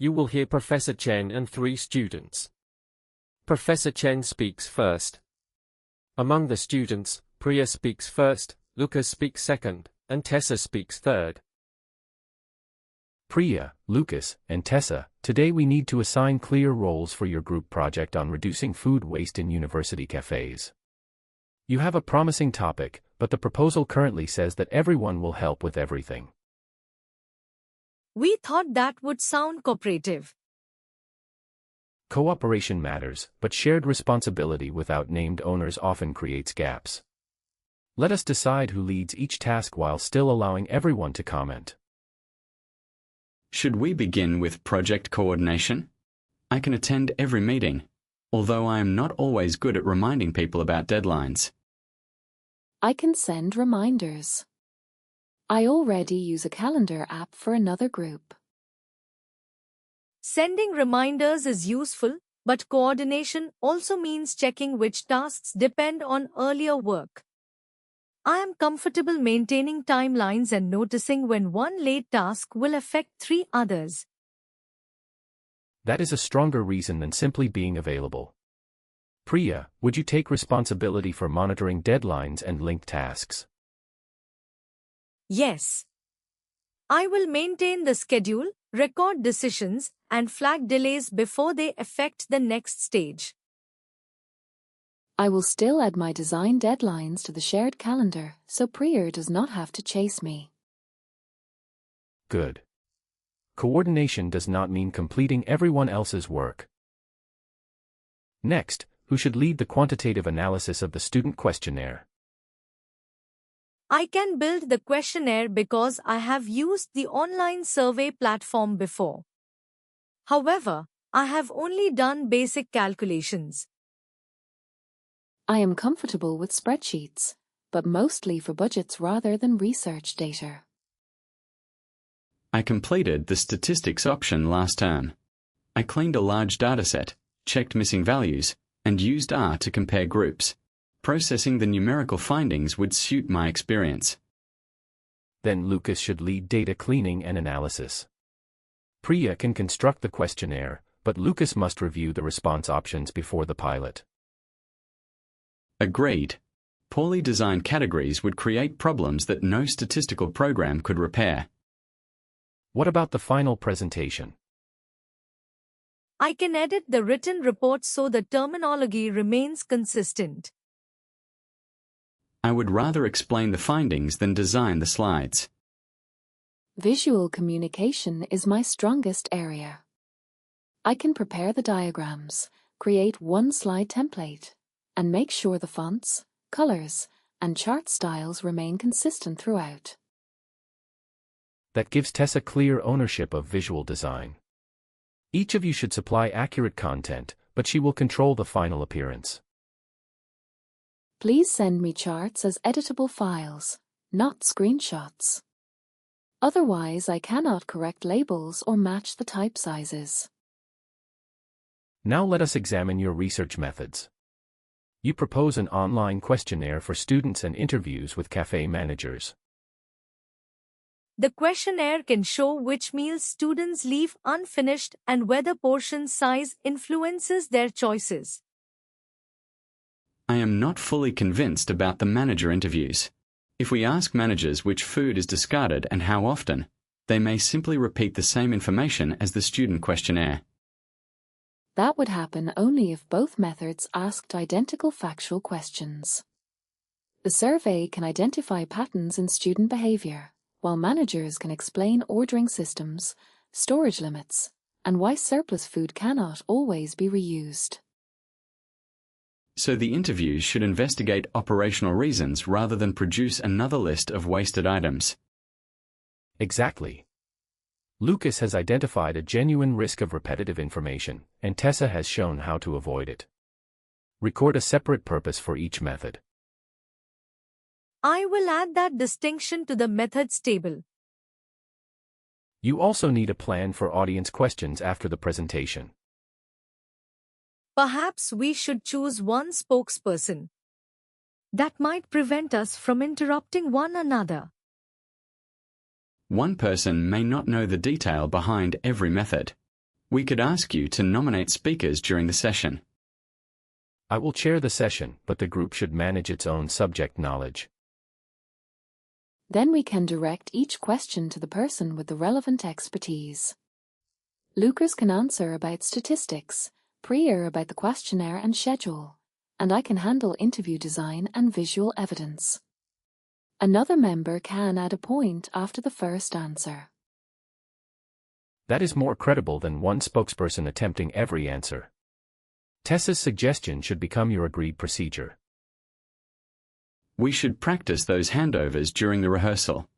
you will hear Professor Chen and 3 students. Professor Chen speaks first. Among the students, Priya speaks first, Lucas speaks second, and Tessa speaks third. Priya, Lucas, and Tessa, today we need to assign clear roles for your group project on reducing food waste in university cafes. You have a promising topic, but the proposal currently says that everyone will help with everything. We thought that would sound cooperative. Cooperation matters, but shared responsibility without named owners often creates gaps. Let us decide who leads each task while still allowing everyone to comment. Should we begin with project coordination? I can attend every meeting, although I am not always good at reminding people about deadlines. I can send reminders. I already use a calendar app for another group. Sending reminders is useful, but coordination also means checking which tasks depend on earlier work. I am comfortable maintaining timelines and noticing when one late task will affect 3 others. That is a stronger reason than simply being available. Priya, would you take responsibility for monitoring deadlines and linked tasks? Yes. I will maintain the schedule, record decisions, and flag delays before they affect the next stage. I will still add my design deadlines to the shared calendar, so Priya does not have to chase me. Good. Coordination does not mean completing everyone else's work. Next, who should lead the quantitative analysis of the student questionnaire? I can build the questionnaire because I have used the online survey platform before. However, I have only done basic calculations. I am comfortable with spreadsheets, but mostly for budgets rather than research data. I completed the statistics option last term. I cleaned a large dataset, checked missing values, and used R to compare groups. Processing the numerical findings would suit my experience. Then Lucas should lead data cleaning and analysis. Priya can construct the questionnaire, but Lucas must review the response options before the pilot. Agreed. Poorly designed categories would create problems that no statistical program could repair. What about the final presentation? I can edit the written report so the terminology remains consistent. I would rather explain the findings than design the slides. Visual communication is my strongest area. I can prepare the diagrams, create one slide template, and make sure the fonts, colors, and chart styles remain consistent throughout. That gives Tessa clear ownership of visual design. Each of you should supply accurate content, but she will control the final appearance. Please send me charts as editable files, not screenshots. Otherwise, I cannot correct labels or match the type sizes. Now let us examine your research methods. You propose an online questionnaire for students and interviews with cafe managers. The questionnaire can show which meals students leave unfinished and whether portion size influences their choices. I am not fully convinced about the manager interviews. If we ask managers which food is discarded and how often, they may simply repeat the same information as the student questionnaire. That would happen only if both methods asked identical factual questions. The survey can identify patterns in student behavior, while managers can explain ordering systems, storage limits, and why surplus food cannot always be reused. So the interviews should investigate operational reasons rather than produce another list of wasted items. Exactly. Lucas has identified a genuine risk of repetitive information, and Tessa has shown how to avoid it. Record a separate purpose for each method. I will add that distinction to the methods table. You also need a plan for audience questions after the presentation. Perhaps we should choose one spokesperson. That might prevent us from interrupting one another. One person may not know the detail behind every method. We could ask you to nominate speakers during the session. I will chair the session, but the group should manage its own subject knowledge. Then we can direct each question to the person with the relevant expertise. Lucas can answer about statistics, Priya about the questionnaire and schedule, and I can handle interview design and visual evidence. Another member can add a point after the first answer. That is more credible than one spokesperson attempting every answer. Tessa's suggestion should become your agreed procedure. We should practice those handovers during the rehearsal.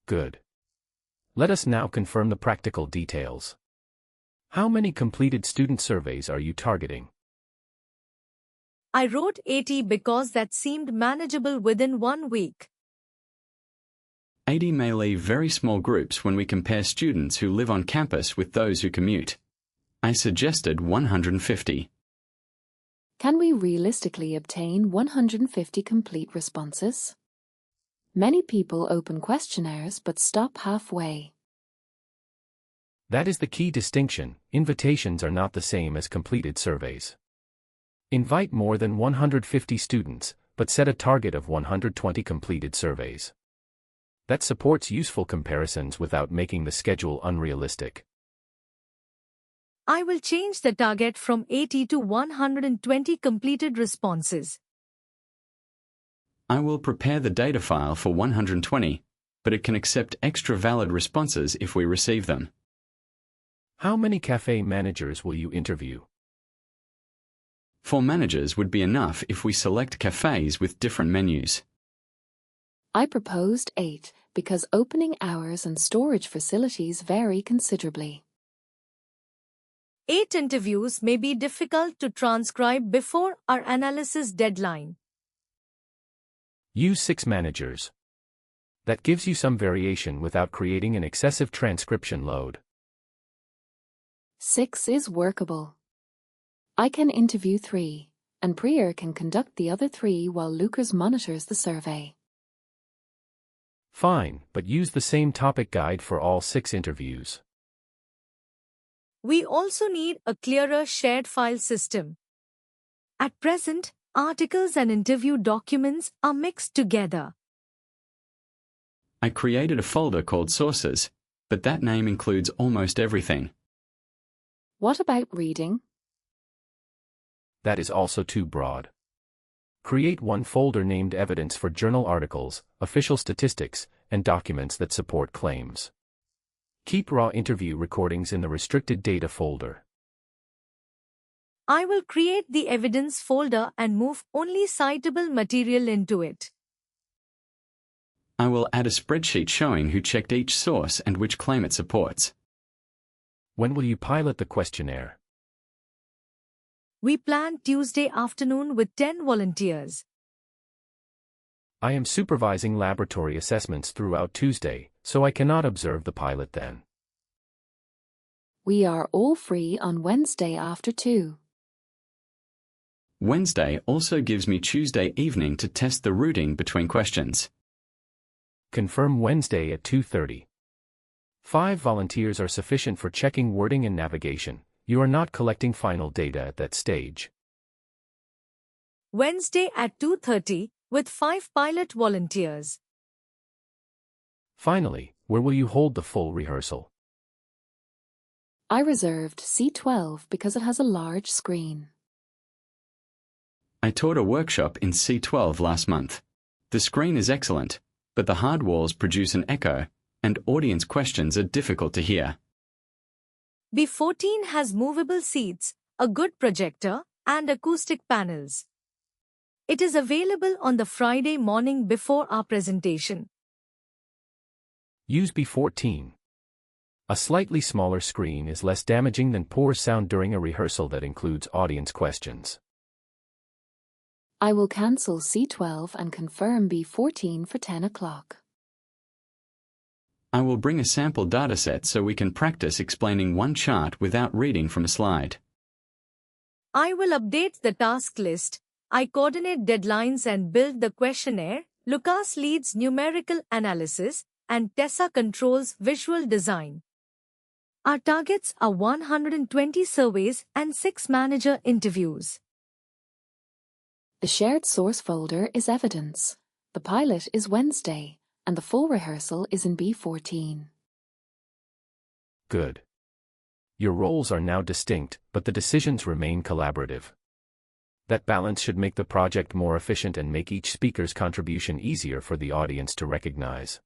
Good. Let us now confirm the practical details. How many completed student surveys are you targeting? I wrote 80 because that seemed manageable within 1 week. 80 may leave very small groups when we compare students who live on campus with those who commute. I suggested 150. Can we realistically obtain 150 complete responses? Many people open questionnaires but stop halfway. That is the key distinction. Invitations are not the same as completed surveys. Invite more than 150 students, but set a target of 120 completed surveys. That supports useful comparisons without making the schedule unrealistic. I will change the target from 80 to 120 completed responses. I will prepare the data file for 120, but it can accept extra valid responses if we receive them. How many cafe managers will you interview? 4 managers would be enough if we select cafes with different menus. I proposed 8 because opening hours and storage facilities vary considerably. 8 interviews may be difficult to transcribe before our analysis deadline. Use 6 managers. That gives you some variation without creating an excessive transcription load. 6 is workable. I can interview 3, and Priya can conduct the other 3 while Lucas monitors the survey. Fine, but use the same topic guide for all 6 interviews. We also need a clearer shared file system. At present, articles and interview documents are mixed together. I created a folder called Sources, but that name includes almost everything. What about reading? That is also too broad. Create one folder named Evidence for journal articles, official statistics, and documents that support claims. Keep raw interview recordings in the restricted data folder. I will create the evidence folder and move only citable material into it. I will add a spreadsheet showing who checked each source and which claim it supports. When will you pilot the questionnaire? We plan Tuesday afternoon with 10 volunteers. I am supervising laboratory assessments throughout Tuesday, so I cannot observe the pilot then. We are all free on Wednesday after 2. Wednesday also gives me Tuesday evening to test the routing between questions. Confirm Wednesday at 2:30. 5 volunteers are sufficient for checking wording and navigation. You are not collecting final data at that stage. Wednesday at 2:30 with 5 pilot volunteers. Finally, where will you hold the full rehearsal? I reserved C12 because it has a large screen. I taught a workshop in C12 last month. The screen is excellent, but the hard walls produce an echo, and audience questions are difficult to hear. B14 has movable seats, a good projector, and acoustic panels. It is available on the Friday morning before our presentation. Use B14. A slightly smaller screen is less damaging than poor sound during a rehearsal that includes audience questions. I will cancel C12 and confirm B14 for 10 o'clock. I will bring a sample dataset so we can practice explaining one chart without reading from a slide. I will update the task list. I coordinate deadlines and build the questionnaire. Lucas leads numerical analysis, and Tessa controls visual design. Our targets are 120 surveys and 6 manager interviews. The shared source folder is evidence. The pilot is Wednesday, and the full rehearsal is in B14. Good. Your roles are now distinct, but the decisions remain collaborative. That balance should make the project more efficient and make each speaker's contribution easier for the audience to recognize.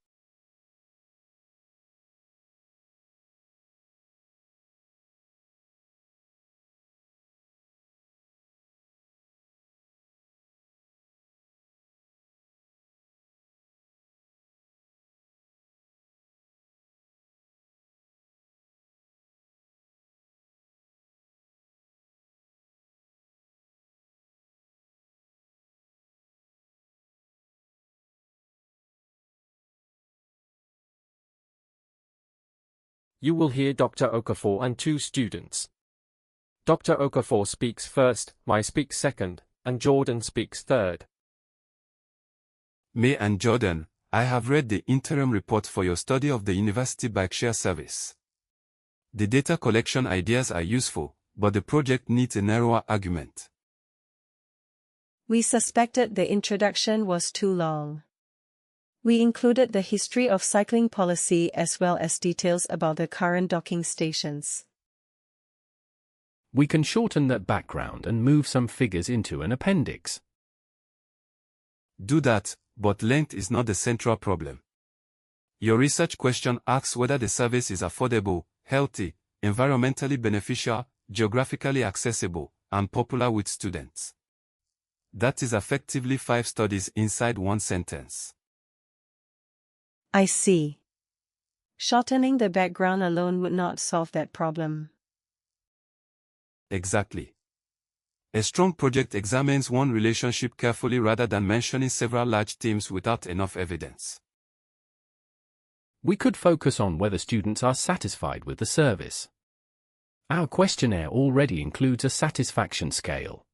You will hear Dr. Okafor and 2 students. Dr. Okafor speaks first, Mai speaks second, and Jordan speaks third. May and Jordan, I have read the interim report for your study of the University Bike Share Service. The data collection ideas are useful, but the project needs a narrower argument. We suspected the introduction was too long. We included the history of cycling policy as well as details about the current docking stations. We can shorten that background and move some figures into an appendix. Do that, but length is not the central problem. Your research question asks whether the service is affordable, healthy, environmentally beneficial, geographically accessible, and popular with students. That is effectively 5 studies inside one sentence. I see. Shortening the background alone would not solve that problem. Exactly. A strong project examines one relationship carefully rather than mentioning several large themes without enough evidence. We could focus on whether students are satisfied with the service. Our questionnaire already includes a satisfaction scale.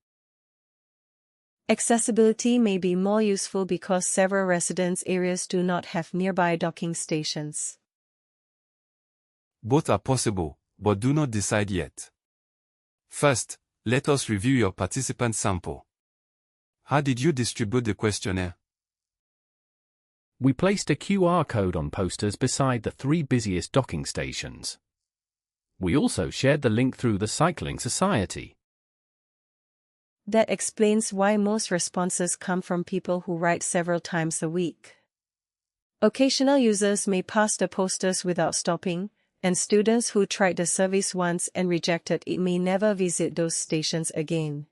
Accessibility may be more useful because several residence areas do not have nearby docking stations. Both are possible, but do not decide yet. First, let us review your participant sample. How did you distribute the questionnaire? We placed a QR code on posters beside the 3 busiest docking stations. We also shared the link through the Cycling Society. That explains why most responses come from people who ride several times a week. Occasional users may pass the posters without stopping, and students who tried the service once and rejected it may never visit those stations again.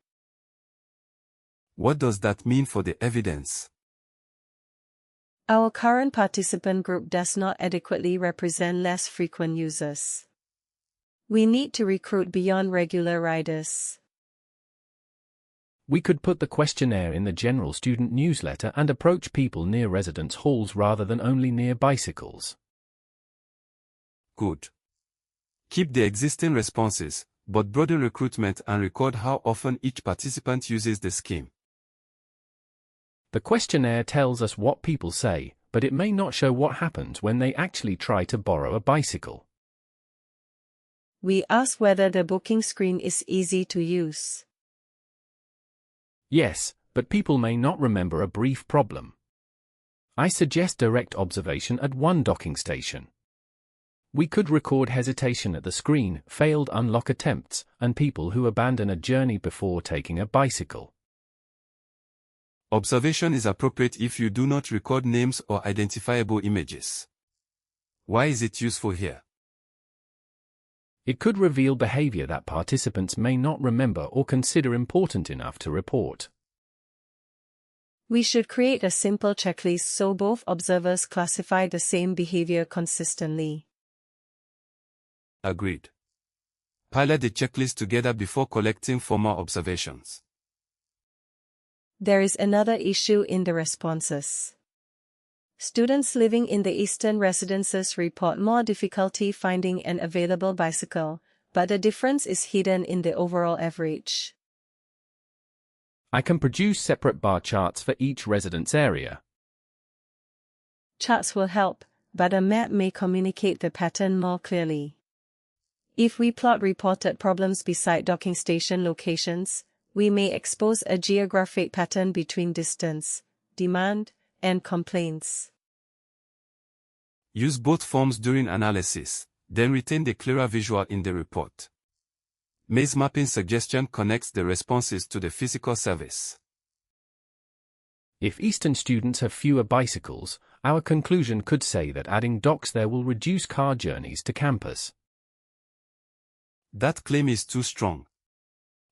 What does that mean for the evidence? Our current participant group does not adequately represent less frequent users. We need to recruit beyond regular riders. We could put the questionnaire in the general student newsletter and approach people near residence halls rather than only near bicycles. Good. Keep the existing responses, but broaden recruitment and record how often each participant uses the scheme. The questionnaire tells us what people say, but it may not show what happens when they actually try to borrow a bicycle. We ask whether the booking screen is easy to use. Yes, but people may not remember a brief problem. I suggest direct observation at one docking station. We could record hesitation at the screen, failed unlock attempts, and people who abandon a journey before taking a bicycle. Observation is appropriate if you do not record names or identifiable images. Why is it useful here? It could reveal behavior that participants may not remember or consider important enough to report. We should create a simple checklist so both observers classify the same behavior consistently. Agreed. Pilot the checklist together before collecting formal observations. There is another issue in the responses. Students living in the eastern residences report more difficulty finding an available bicycle, but the difference is hidden in the overall average. I can produce separate bar charts for each residence area. Charts will help, but a map may communicate the pattern more clearly. If we plot reported problems beside docking station locations, we may expose a geographic pattern between distance, demand, and complaints. Use both forms during analysis, then retain the clearer visual in the report. Maze mapping suggestion connects the responses to the physical service. If Eastern students have fewer bicycles, our conclusion could say that adding docks there will reduce car journeys to campus. That claim is too strong.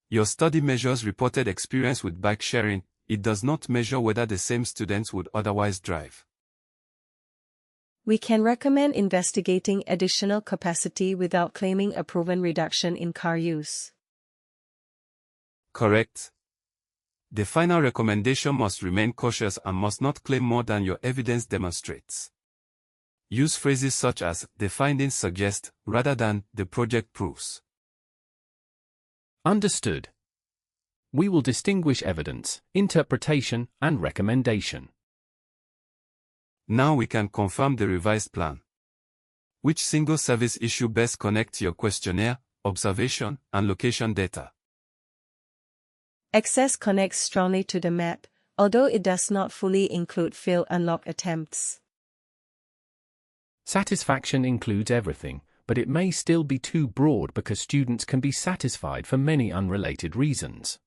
Your study measures reported experience with bike sharing, it does not measure whether the same students would otherwise drive. We can recommend investigating additional capacity without claiming a proven reduction in car use. Correct. The final recommendation must remain cautious and must not claim more than your evidence demonstrates. Use phrases such as, "the findings suggest," rather than, "the project proves." Understood. We will distinguish evidence, interpretation, and recommendation. Now we can confirm the revised plan. Which single service issue best connects your questionnaire, observation, and location data? Access connects strongly to the map, although it does not fully include failed unlock attempts. Satisfaction includes everything, but it may still be too broad because students can be satisfied for many unrelated reasons.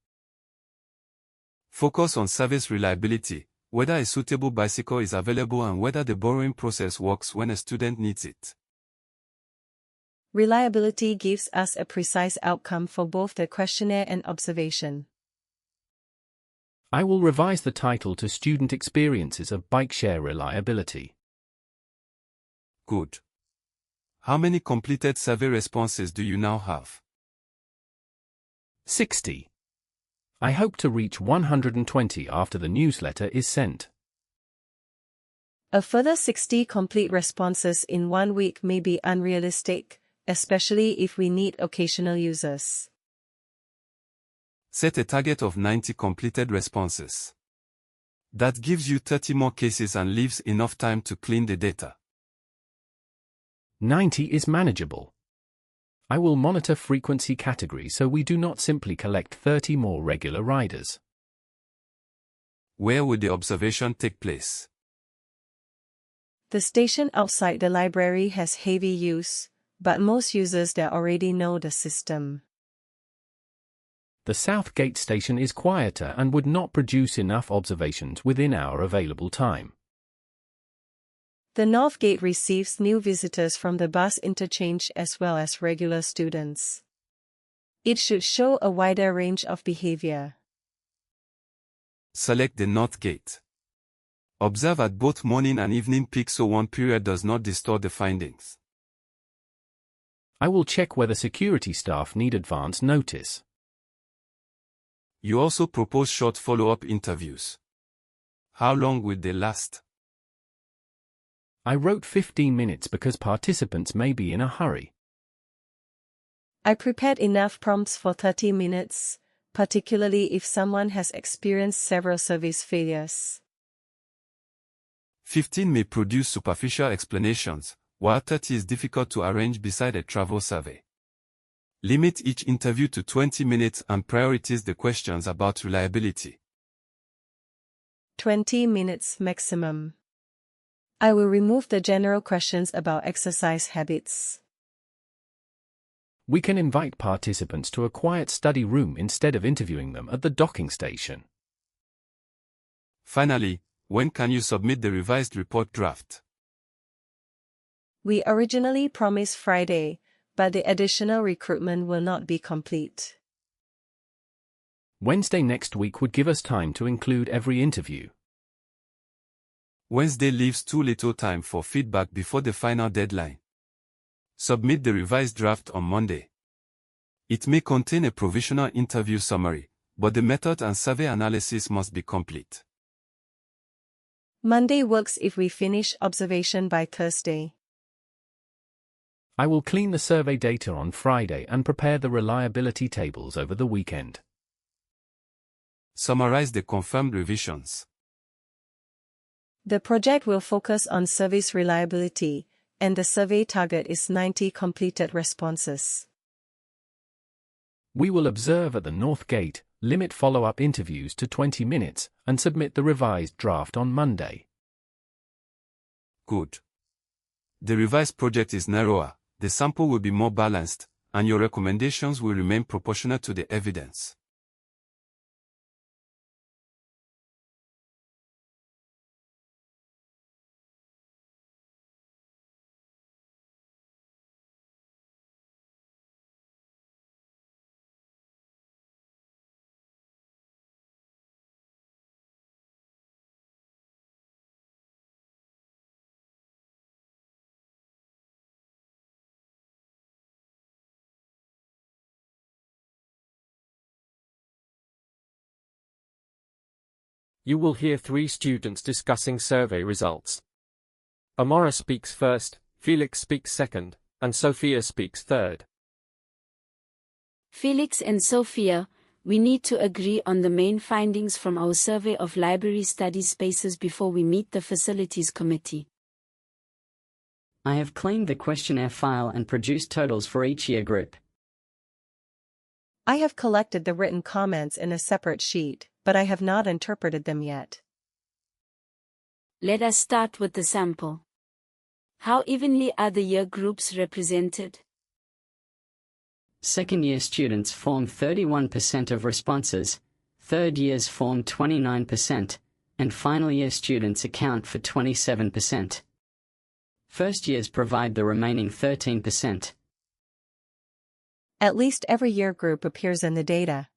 Focus on service reliability, whether a suitable bicycle is available and whether the borrowing process works when a student needs it. Reliability gives us a precise outcome for both the questionnaire and observation. I will revise the title to Student Experiences of Bike Share Reliability. Good. How many completed survey responses do you now have? 60. I hope to reach 120 after the newsletter is sent. A further 60 complete responses in 1 week may be unrealistic, especially if we need occasional users. Set a target of 90 completed responses. That gives you 30 more cases and leaves enough time to clean the data. 90 is manageable. I will monitor frequency category so we do not simply collect 30 more regular riders. Where would the observation take place? The station outside the library has heavy use, but most users there already know the system. The South Gate station is quieter and would not produce enough observations within our available time. The North Gate receives new visitors from the bus interchange as well as regular students. It should show a wider range of behavior. Select the North Gate. Observe at both morning and evening peaks so one period does not distort the findings. I will check whether security staff need advance notice. You also propose short follow-up interviews. How long will they last? I wrote 15 minutes because participants may be in a hurry. I prepared enough prompts for 30 minutes, particularly if someone has experienced several service failures. 15 may produce superficial explanations, while 30 is difficult to arrange beside a travel survey. Limit each interview to 20 minutes and prioritize the questions about reliability. 20 minutes maximum. I will remove the general questions about exercise habits. We can invite participants to a quiet study room instead of interviewing them at the docking station. Finally, when can you submit the revised report draft? We originally promised Friday, but the additional recruitment will not be complete. Wednesday next week would give us time to include every interview. Wednesday leaves too little time for feedback before the final deadline. Submit the revised draft on Monday. It may contain a provisional interview summary, but the method and survey analysis must be complete. Monday works if we finish observation by Thursday. I will clean the survey data on Friday and prepare the reliability tables over the weekend. Summarize the confirmed revisions. The project will focus on service reliability, and the survey target is 90 completed responses. We will observe at the North Gate, limit follow-up interviews to 20 minutes, and submit the revised draft on Monday. Good. The revised project is narrower, the sample will be more balanced, and your recommendations will remain proportional to the evidence. You will hear 3 students discussing survey results. Amora speaks first, Felix speaks second, and Sophia speaks third. Felix and Sophia, we need to agree on the main findings from our survey of library study spaces before we meet the facilities committee. I have cleaned the questionnaire file and produced totals for each year group. I have collected the written comments in a separate sheet, but I have not interpreted them yet. Let us start with the sample. How evenly are the year groups represented? Second-year students form 31% of responses, third years form 29%, and final-year students account for 27%. First years provide the remaining 13%. At least every year group appears in the data.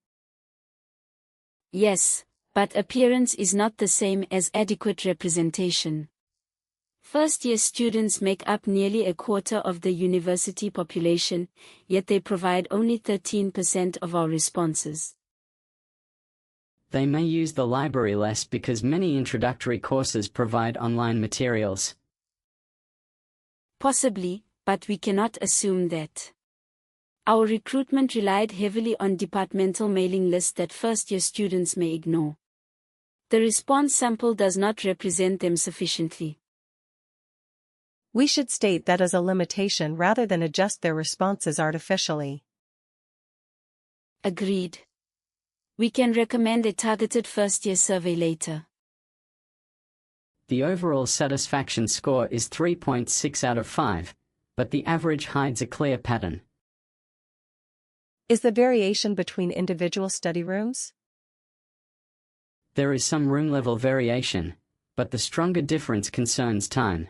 Yes, but appearance is not the same as adequate representation. First-year students make up nearly a quarter of the university population, yet they provide only 13% of our responses. They may use the library less because many introductory courses provide online materials. Possibly, but we cannot assume that. Our recruitment relied heavily on departmental mailing lists that first-year students may ignore. The response sample does not represent them sufficiently. We should state that as a limitation rather than adjust their responses artificially. Agreed. We can recommend a targeted first-year survey later. The overall satisfaction score is 3.6 out of 5, but the average hides a clear pattern. Is the variation between individual study rooms? There is some room-level variation, but the stronger difference concerns time.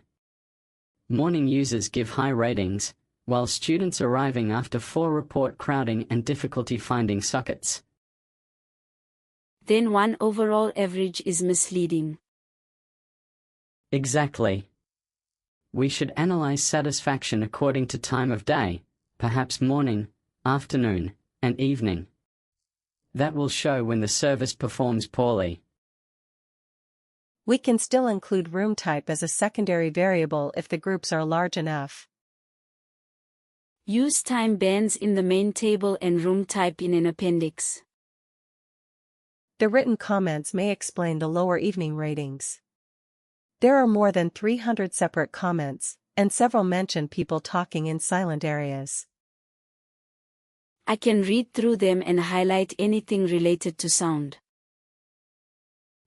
Morning users give high ratings, while students arriving after 4 report crowding and difficulty finding sockets. Then one overall average is misleading. Exactly. We should analyze satisfaction according to time of day, perhaps morning, afternoon, and evening. That will show when the service performs poorly. We can still include room type as a secondary variable if the groups are large enough. Use time bands in the main table and room type in an appendix. The written comments may explain the lower evening ratings. There are more than 300 separate comments, and several mention people talking in silent areas. I can read through them and highlight anything related to sound.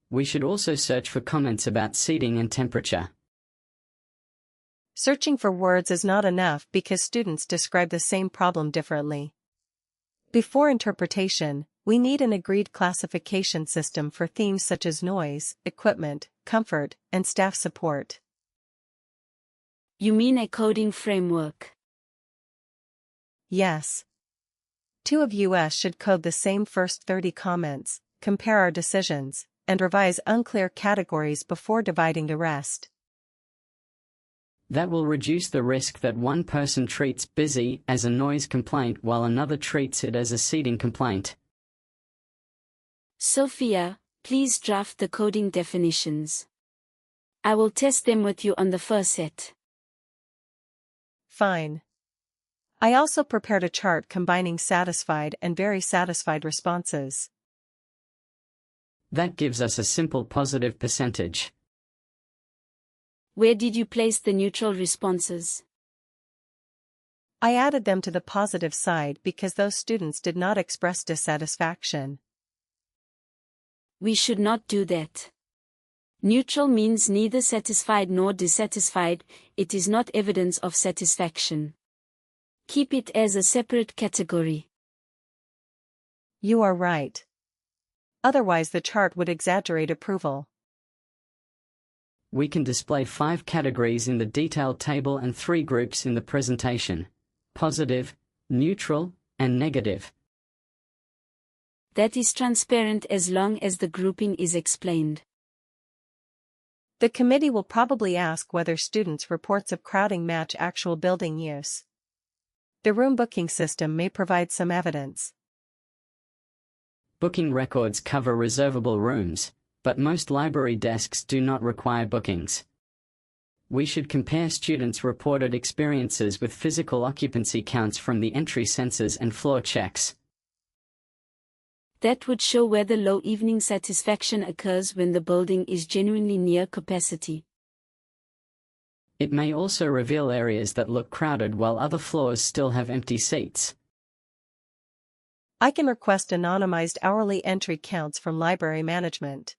We should also search for comments about seating and temperature. Searching for words is not enough because students describe the same problem differently. Before interpretation, we need an agreed classification system for themes such as noise, equipment, comfort, and staff support. You mean a coding framework? Yes. 2 of us should code the same first 30 comments, compare our decisions, and revise unclear categories before dividing the rest. That will reduce the risk that one person treats busy as a noise complaint while another treats it as a seating complaint. Sophia, please draft the coding definitions. I will test them with you on the first set. Fine. I also prepared a chart combining satisfied and very satisfied responses. That gives us a simple positive percentage. Where did you place the neutral responses? I added them to the positive side because those students did not express dissatisfaction. We should not do that. Neutral means neither satisfied nor dissatisfied, it is not evidence of satisfaction. Keep it as a separate category. You are right. Otherwise the chart would exaggerate approval. We can display 5 categories in the detailed table and 3 groups in the presentation: positive, neutral, and negative. That is transparent as long as the grouping is explained. The committee will probably ask whether students' reports of crowding match actual building use. The room booking system may provide some evidence. Booking records cover reservable rooms, but most library desks do not require bookings. We should compare students' reported experiences with physical occupancy counts from the entry census and floor checks. That would show whether low evening satisfaction occurs when the building is genuinely near capacity. It may also reveal areas that look crowded while other floors still have empty seats. I can request anonymized hourly entry counts from library management.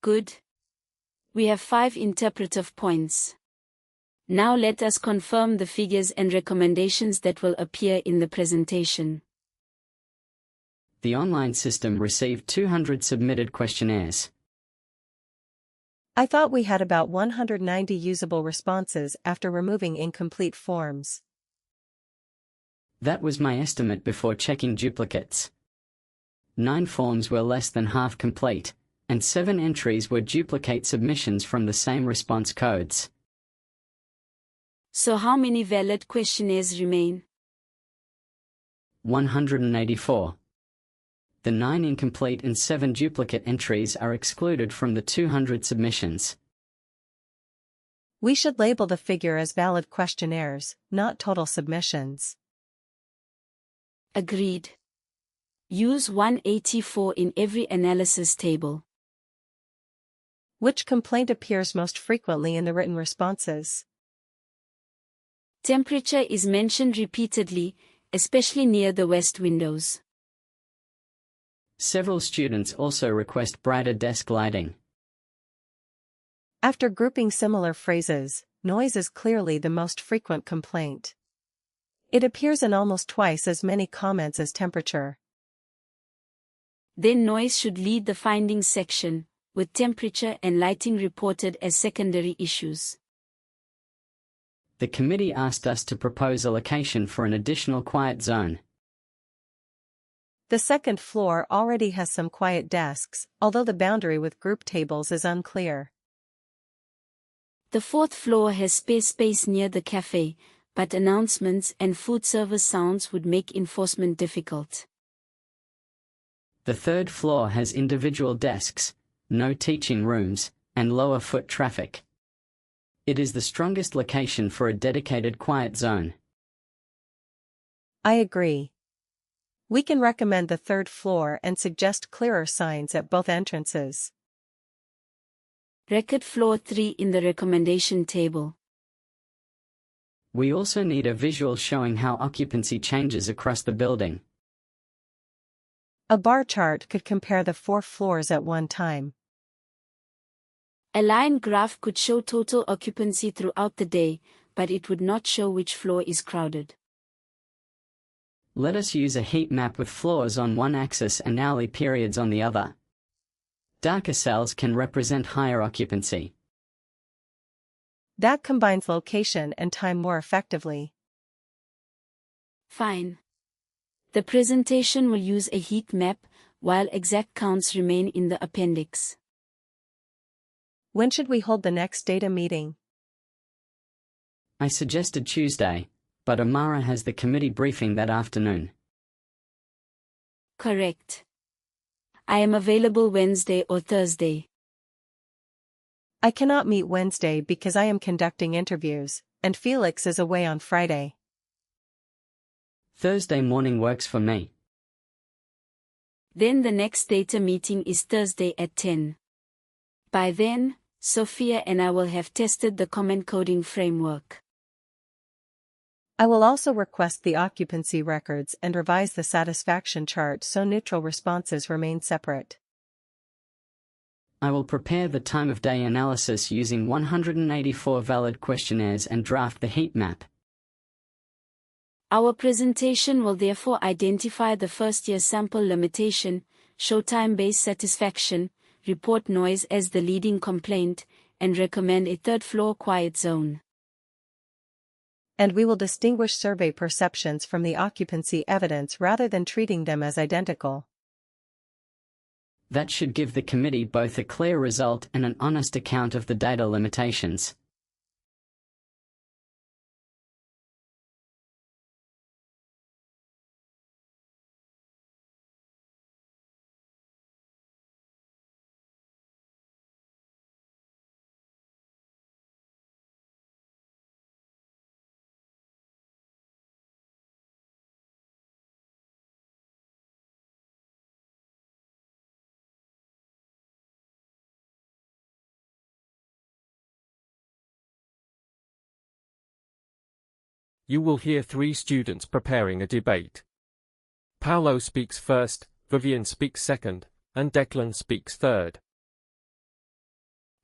Good. We have 5 interpretive points. Now let us confirm the figures and recommendations that will appear in the presentation. The online system received 200 submitted questionnaires. I thought we had about 190 usable responses after removing incomplete forms. That was my estimate before checking duplicates. 9 forms were less than half complete, and 7 entries were duplicate submissions from the same response codes. So how many valid questionnaires remain? 184. The 9 incomplete and 7 duplicate entries are excluded from the 200 submissions. We should label the figure as valid questionnaires, not total submissions. Agreed. Use 184 in every analysis table. Which complaint appears most frequently in the written responses? Temperature is mentioned repeatedly, especially near the west windows. Several students also request brighter desk lighting. After grouping similar phrases, noise is clearly the most frequent complaint. It appears in almost twice as many comments as temperature. Then noise should lead the findings section, with temperature and lighting reported as secondary issues. The committee asked us to propose a location for an additional quiet zone. The second floor already has some quiet desks, although the boundary with group tables is unclear. The 4th floor has spare space near the cafe, but announcements and food service sounds would make enforcement difficult. The 3rd floor has individual desks, no teaching rooms, and lower foot traffic. It is the strongest location for a dedicated quiet zone. I agree. We can recommend the 3rd floor and suggest clearer signs at both entrances. Record floor 3 in the recommendation table. We also need a visual showing how occupancy changes across the building. A bar chart could compare the 4 floors at one time. A line graph could show total occupancy throughout the day, but it would not show which floor is crowded. Let us use a heat map with floors on one axis and hourly periods on the other. Darker cells can represent higher occupancy. That combines location and time more effectively. Fine. The presentation will use a heat map, while exact counts remain in the appendix. When should we hold the next data meeting? I suggested Tuesday, but Amara has the committee briefing that afternoon. Correct. I am available Wednesday or Thursday. I cannot meet Wednesday because I am conducting interviews, and Felix is away on Friday. Thursday morning works for me. Then the next data meeting is Thursday at 10. By then, Sophia and I will have tested the comment coding framework. I will also request the occupancy records and revise the satisfaction chart so neutral responses remain separate. I will prepare the time of day analysis using 184 valid questionnaires and draft the heat map. Our presentation will therefore identify the first-year sample limitation, show time-based satisfaction, report noise as the leading complaint, and recommend a third-floor quiet zone. And we will distinguish survey perceptions from the occupancy evidence rather than treating them as identical. That should give the committee both a clear result and an honest account of the data limitations. You will hear 3 students preparing a debate. Paolo speaks first, Vivian speaks second, and Declan speaks third.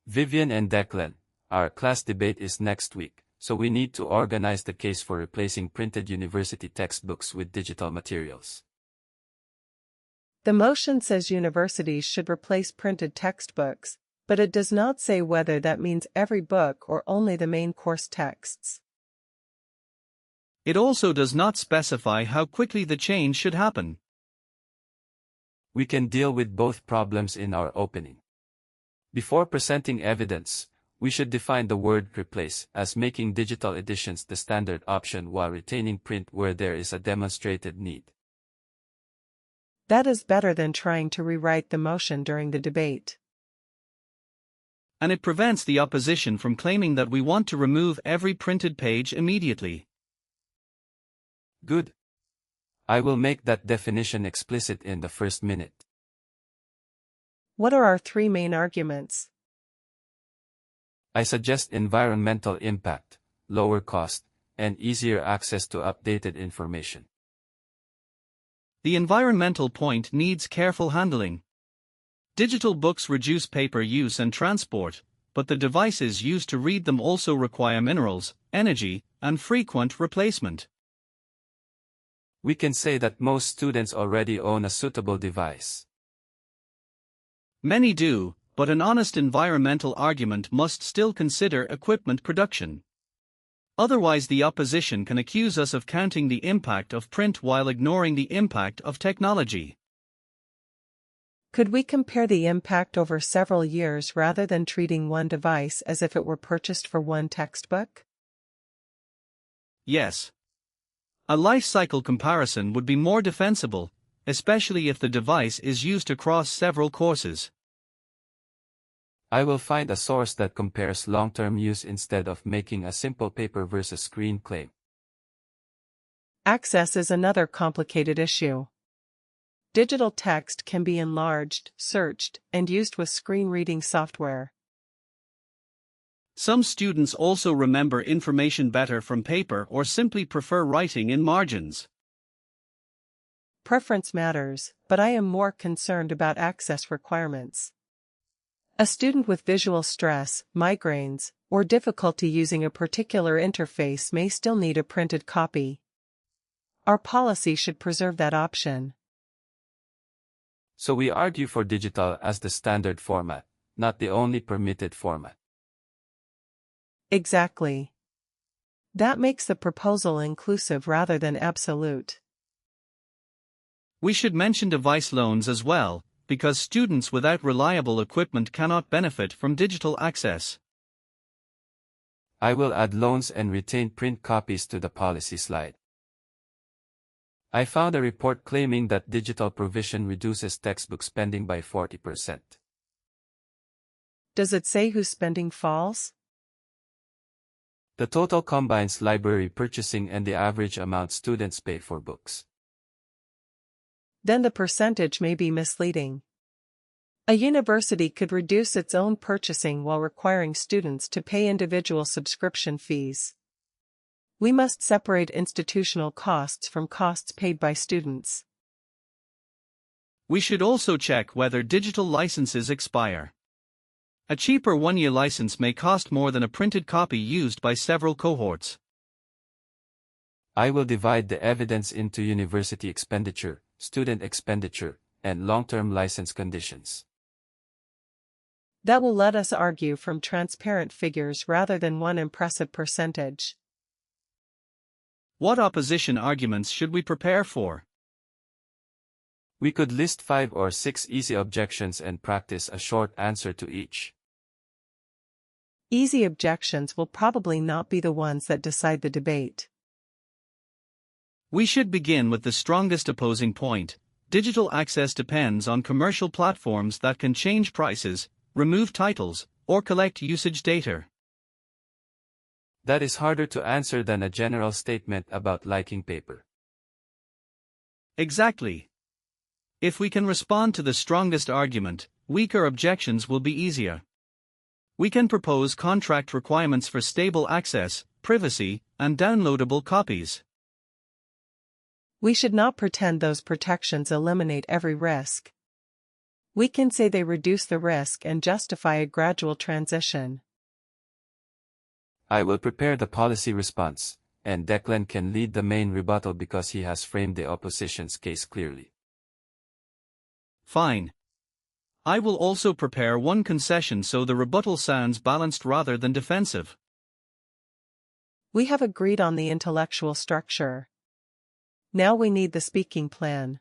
Vivian and Declan, our class debate is next week, so we need to organize the case for replacing printed university textbooks with digital materials. The motion says universities should replace printed textbooks, but it does not say whether that means every book or only the main course texts. It also does not specify how quickly the change should happen. We can deal with both problems in our opening. Before presenting evidence, we should define the word replace as making digital editions the standard option while retaining print where there is a demonstrated need. That is better than trying to rewrite the motion during the debate. And it prevents the opposition from claiming that we want to remove every printed page immediately. Good. I will make that definition explicit in the first minute. What are our 3 main arguments? I suggest environmental impact, lower cost, and easier access to updated information. The environmental point needs careful handling. Digital books reduce paper use and transport, but the devices used to read them also require minerals, energy, and frequent replacement. We can say that most students already own a suitable device. Many do, but an honest environmental argument must still consider equipment production. Otherwise, the opposition can accuse us of counting the impact of print while ignoring the impact of technology. Could we compare the impact over several years rather than treating one device as if it were purchased for one textbook? Yes. A life cycle comparison would be more defensible, especially if the device is used across several courses. I will find a source that compares long-term use instead of making a simple paper versus screen claim. Access is another complicated issue. Digital text can be enlarged, searched, and used with screen reading software. Some students also remember information better from paper or simply prefer writing in margins. Preference matters, but I am more concerned about access requirements. A student with visual stress, migraines, or difficulty using a particular interface may still need a printed copy. Our policy should preserve that option. So we argue for digital as the standard format, not the only permitted format. Exactly. That makes the proposal inclusive rather than absolute. We should mention device loans as well, because students without reliable equipment cannot benefit from digital access. I will add loans and retain print copies to the policy slide. I found a report claiming that digital provision reduces textbook spending by 40%. Does it say whose spending falls? The total combines library purchasing and the average amount students pay for books. Then the percentage may be misleading. A university could reduce its own purchasing while requiring students to pay individual subscription fees. We must separate institutional costs from costs paid by students. We should also check whether digital licenses expire. A cheaper one-year license may cost more than a printed copy used by several cohorts. I will divide the evidence into university expenditure, student expenditure, and long-term license conditions. That will let us argue from transparent figures rather than one impressive percentage. What opposition arguments should we prepare for? We could list 5 or 6 easy objections and practice a short answer to each. Easy objections will probably not be the ones that decide the debate. We should begin with the strongest opposing point. Digital access depends on commercial platforms that can change prices, remove titles, or collect usage data. That is harder to answer than a general statement about liking paper. Exactly. If we can respond to the strongest argument, weaker objections will be easier. We can propose contract requirements for stable access, privacy, and downloadable copies. We should not pretend those protections eliminate every risk. We can say they reduce the risk and justify a gradual transition. I will prepare the policy response, and Declan can lead the main rebuttal because he has framed the opposition's case clearly. Fine. I will also prepare one concession so the rebuttal sounds balanced rather than defensive. We have agreed on the intellectual structure. Now we need the speaking plan.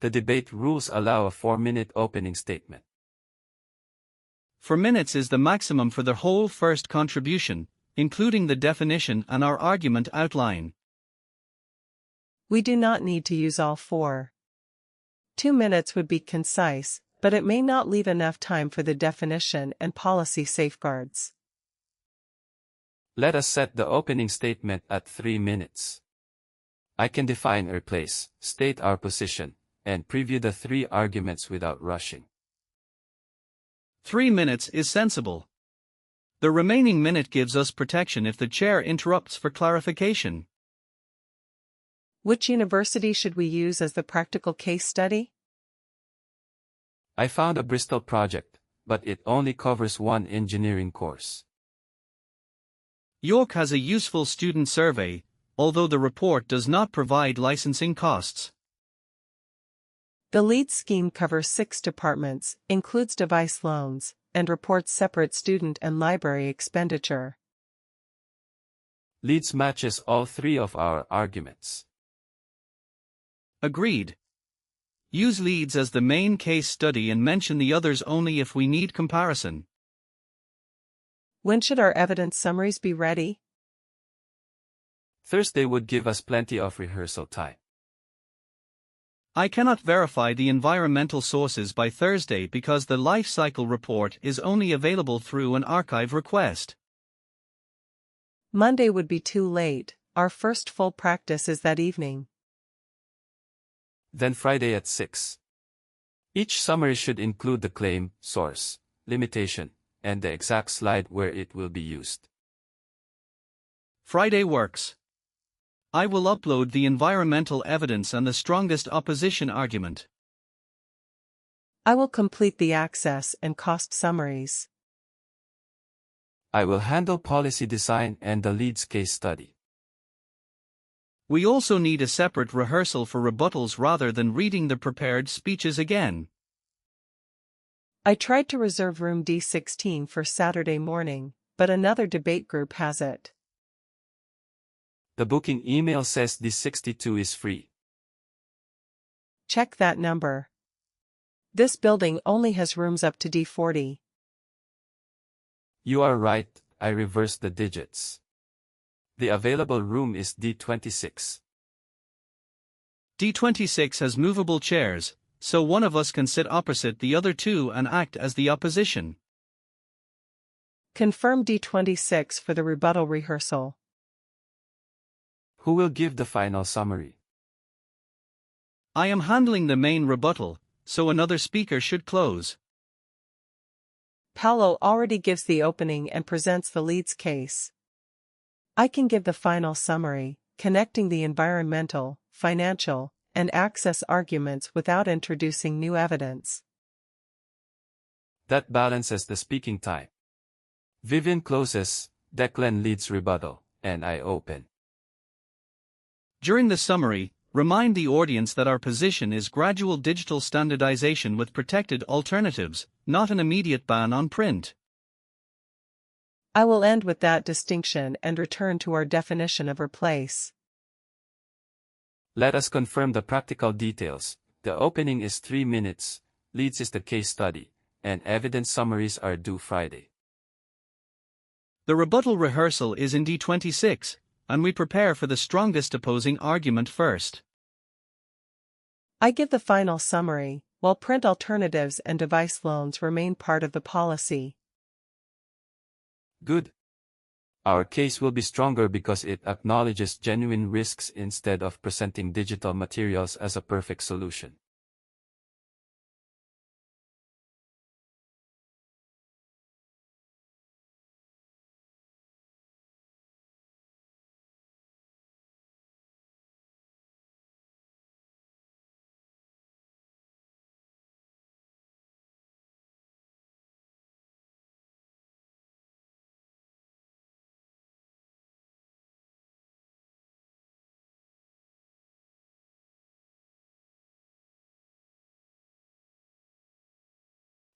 The debate rules allow a 4-minute opening statement. 4 minutes is the maximum for the whole first contribution, including the definition and our argument outline. We do not need to use all 4. 2 minutes would be concise, but it may not leave enough time for the definition and policy safeguards. Let us set the opening statement at 3 minutes. I can define our place, state our position, and preview the 3 arguments without rushing. 3 minutes is sensible. The remaining minute gives us protection if the chair interrupts for clarification. Which university should we use as the practical case study? I found a Bristol project, but it only covers one engineering course. York has a useful student survey, although the report does not provide licensing costs. The LEAD scheme covers 6 departments, includes device loans, and reports separate student and library expenditure. Leads matches all 3 of our arguments. Agreed. Use Leads as the main case study and mention the others only if we need comparison. When should our evidence summaries be ready? Thursday would give us plenty of rehearsal time. I cannot verify the environmental sources by Thursday because the life cycle report is only available through an archive request. Monday would be too late. Our first full practice is that evening. Then Friday at 6. Each summary should include the claim, source, limitation, and the exact slide where it will be used. Friday works. I will upload the environmental evidence and the strongest opposition argument. I will complete the access and cost summaries. I will handle policy design and the Leads case study. We also need a separate rehearsal for rebuttals rather than reading the prepared speeches again. I tried to reserve room D16 for Saturday morning, but another debate group has it. The booking email says D62 is free. Check that number. This building only has rooms up to D40. You are right, I reversed the digits. The available room is D26. D26 has movable chairs, so one of us can sit opposite the other 2 and act as the opposition. Confirm D26 for the rebuttal rehearsal. Who will give the final summary? I am handling the main rebuttal, so another speaker should close. Paolo already gives the opening and presents the lead's case. I can give the final summary, connecting the environmental, financial, and access arguments without introducing new evidence. That balances the speaking time. Vivian closes, Declan leads rebuttal, and I open. During the summary, remind the audience that our position is gradual digital standardization with protected alternatives, not an immediate ban on print. I will end with that distinction and return to our definition of replace. Let us confirm the practical details. The opening is 3 minutes, leads is the case study, and evidence summaries are due Friday. The rebuttal rehearsal is in D26, and we prepare for the strongest opposing argument first. I give the final summary, while print alternatives and device loans remain part of the policy. Good. Our case will be stronger because it acknowledges genuine risks instead of presenting digital materials as a perfect solution.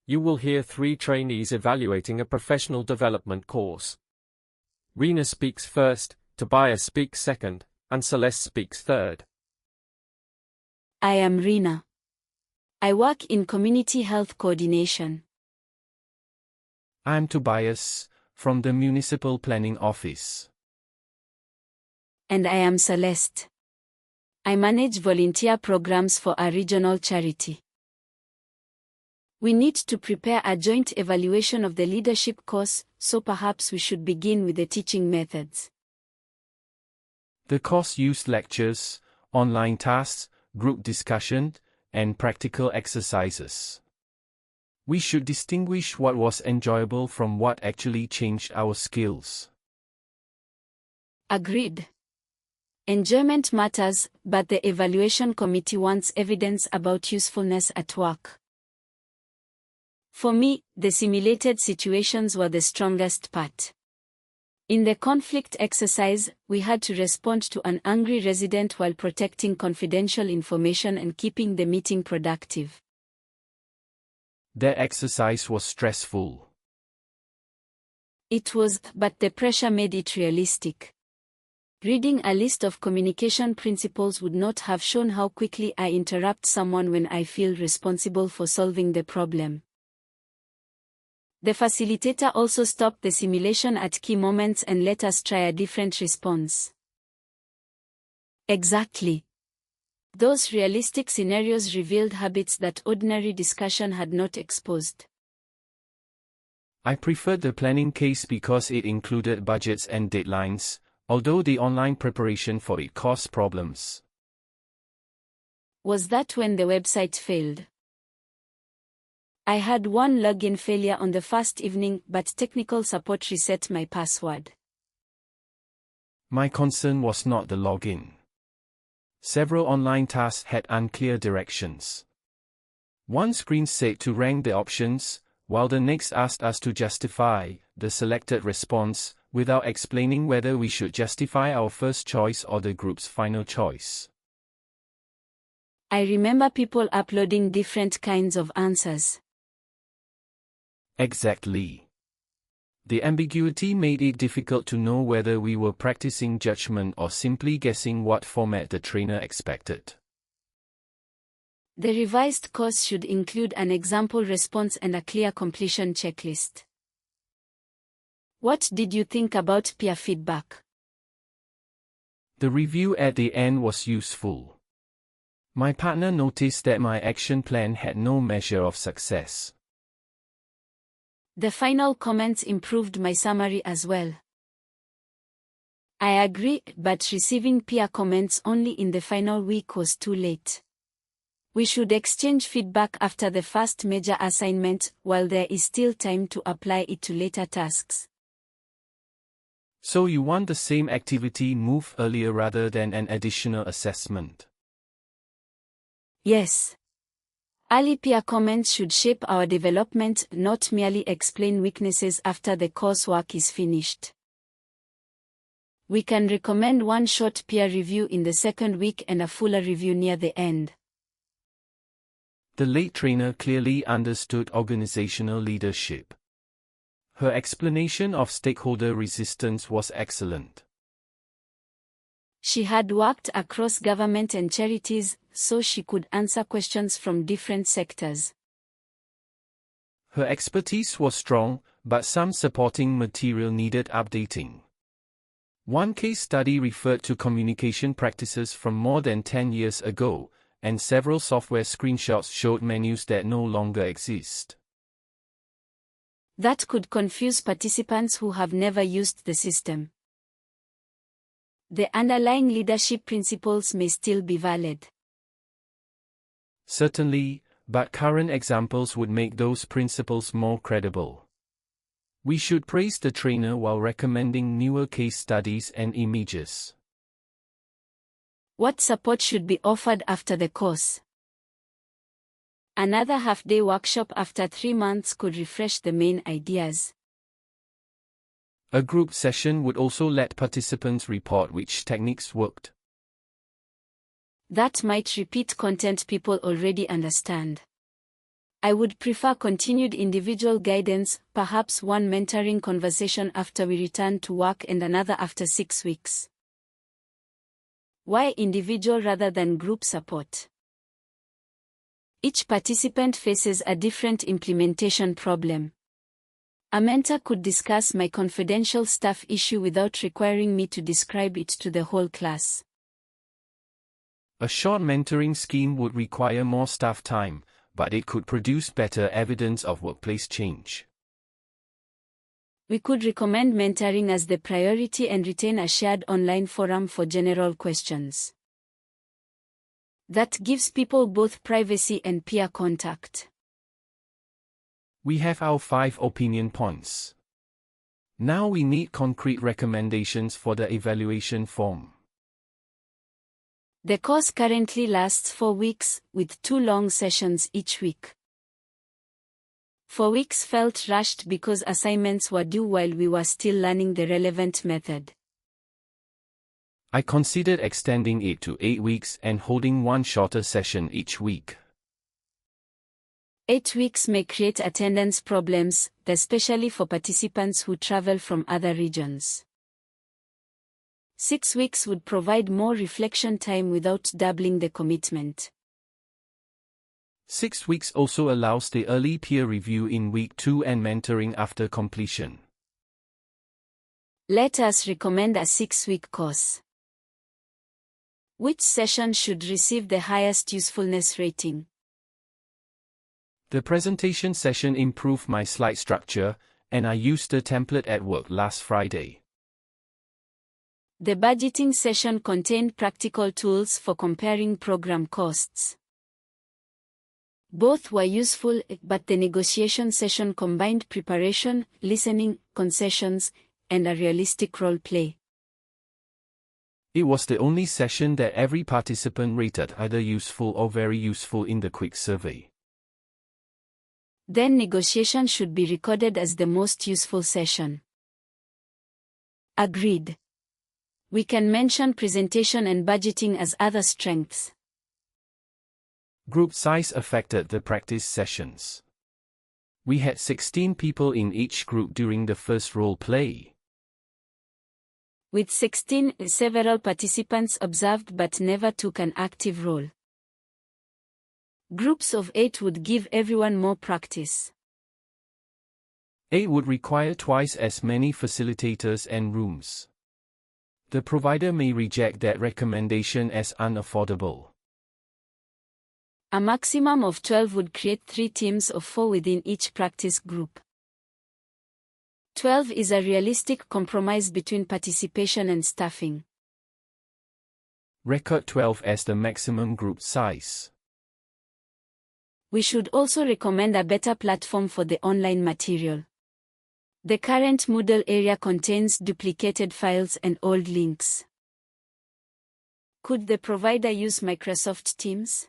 You will hear 3 trainees evaluating a professional development course. Rena speaks first, Tobias speaks second, and Celeste speaks third. I am Rena. I work in community health coordination. I'm Tobias, from the Municipal Planning Office. And I am Celeste. I manage volunteer programs for a regional charity. We need to prepare a joint evaluation of the leadership course, so perhaps we should begin with the teaching methods. The course used lectures, online tasks, group discussion, and practical exercises. We should distinguish what was enjoyable from what actually changed our skills. Agreed. Enjoyment matters, but the evaluation committee wants evidence about usefulness at work. For me, the simulated situations were the strongest part. In the conflict exercise, we had to respond to an angry resident while protecting confidential information and keeping the meeting productive. The exercise was stressful. It was, but the pressure made it realistic. Reading a list of communication principles would not have shown how quickly I interrupt someone when I feel responsible for solving the problem. The facilitator also stopped the simulation at key moments and let us try a different response. Exactly. Those realistic scenarios revealed habits that ordinary discussion had not exposed. I preferred the planning case because it included budgets and deadlines, although the online preparation for it caused problems. Was that when the website failed? I had one login failure on the first evening, but technical support reset my password. My concern was not the login. Several online tasks had unclear directions. One screen said to rank the options, while the next asked us to justify the selected response, without explaining whether we should justify our first choice or the group's final choice. I remember people uploading different kinds of answers. Exactly. The ambiguity made it difficult to know whether we were practicing judgment or simply guessing what format the trainer expected. The revised course should include an example response and a clear completion checklist. What did you think about peer feedback? The review at the end was useful. My partner noticed that my action plan had no measure of success. The final comments improved my summary as well. I agree, but receiving peer comments only in the final week was too late. We should exchange feedback after the first major assignment, while there is still time to apply it to later tasks. So you want the same activity move earlier rather than an additional assessment? Yes. Early peer comments should shape our development, not merely explain weaknesses after the coursework is finished. We can recommend one short peer review in the second week and a fuller review near the end. The late trainer clearly understood organizational leadership. Her explanation of stakeholder resistance was excellent. She had worked across government and charities, so she could answer questions from different sectors. Her expertise was strong, but some supporting material needed updating. One case study referred to communication practices from more than 10 years ago, and several software screenshots showed menus that no longer exist. That could confuse participants who have never used the system. The underlying leadership principles may still be valid. Certainly, but current examples would make those principles more credible. We should praise the trainer while recommending newer case studies and images. What support should be offered after the course? Another half-day workshop after 3 months could refresh the main ideas. A group session would also let participants report which techniques worked. That might repeat content people already understand. I would prefer continued individual guidance, perhaps one mentoring conversation after we return to work and another after 6 weeks. Why individual rather than group support? Each participant faces a different implementation problem. A mentor could discuss my confidential staff issue without requiring me to describe it to the whole class. A short mentoring scheme would require more staff time, but it could produce better evidence of workplace change. We could recommend mentoring as the priority and retain a shared online forum for general questions. That gives people both privacy and peer contact. We have our 5 opinion points. Now we need concrete recommendations for the evaluation form. The course currently lasts 4 weeks, with 2 long sessions each week. 4 weeks felt rushed because assignments were due while we were still learning the relevant method. I considered extending it to 8 weeks and holding one shorter session each week. 8 weeks may create attendance problems, especially for participants who travel from other regions. 6 weeks would provide more reflection time without doubling the commitment. 6 weeks also allows the early peer review in week 2 and mentoring after completion. Let us recommend a 6-week course. Which session should receive the highest usefulness rating? The presentation session improved my slide structure, and I used the template at work last Friday. The budgeting session contained practical tools for comparing program costs. Both were useful, but the negotiation session combined preparation, listening, concessions, and a realistic role play. It was the only session that every participant rated either useful or very useful in the quick survey. Then negotiation should be recorded as the most useful session. Agreed. We can mention presentation and budgeting as other strengths. Group size affected the practice sessions. We had 16 people in each group during the first role play. With 16, several participants observed but never took an active role. Groups of 8 would give everyone more practice. 8 would require twice as many facilitators and rooms. The provider may reject that recommendation as unaffordable. A maximum of 12 would create 3 teams of 4 within each practice group. 12 is a realistic compromise between participation and staffing. Record 12 as the maximum group size. We should also recommend a better platform for the online material. The current Moodle area contains duplicated files and old links. Could the provider use Microsoft Teams?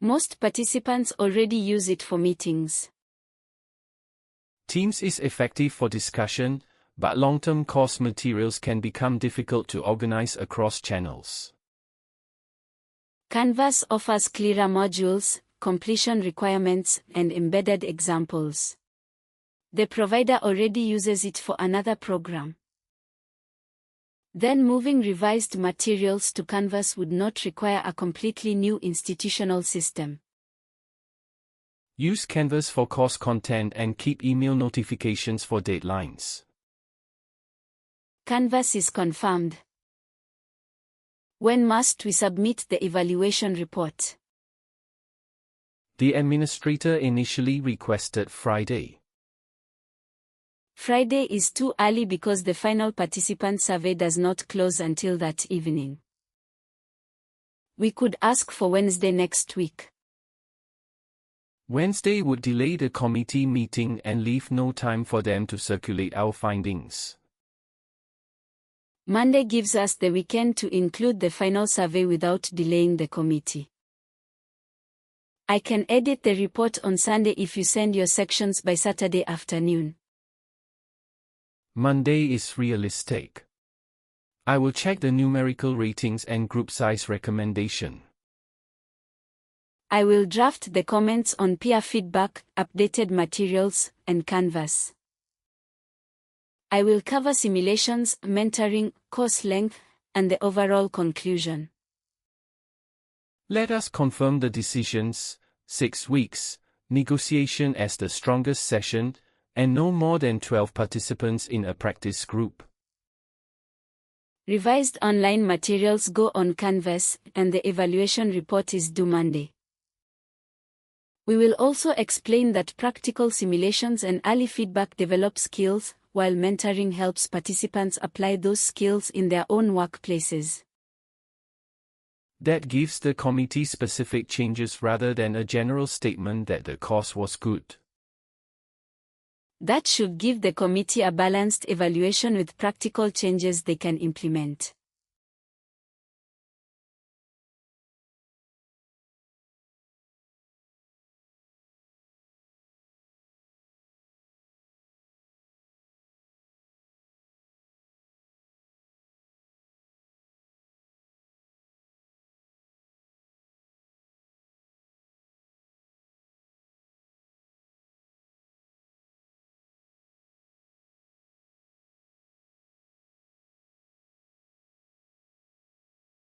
Most participants already use it for meetings. Teams is effective for discussion, but long-term course materials can become difficult to organize across channels. Canvas offers clearer modules, completion requirements, and embedded examples. The provider already uses it for another program. Then moving revised materials to Canvas would not require a completely new institutional system. Use Canvas for course content and keep email notifications for deadlines. Canvas is confirmed. When must we submit the evaluation report? The administrator initially requested Friday. Friday is too early because the final participant survey does not close until that evening. We could ask for Wednesday next week. Wednesday would delay the committee meeting and leave no time for them to circulate our findings. Monday gives us the weekend to include the final survey without delaying the committee. I can edit the report on Sunday if you send your sections by Saturday afternoon. Monday is realistic. I will check the numerical ratings and group size recommendation. I will draft the comments on peer feedback, updated materials, and Canvas. I will cover simulations, mentoring, course length, and the overall conclusion. Let us confirm the decisions: 6 weeks, negotiation as the strongest session, and no more than 12 participants in a practice group. Revised online materials go on Canvas, and the evaluation report is due Monday. We will also explain that practical simulations and early feedback develop skills, while mentoring helps participants apply those skills in their own workplaces. That gives the committee specific changes rather than a general statement that the course was good. That should give the committee a balanced evaluation with practical changes they can implement.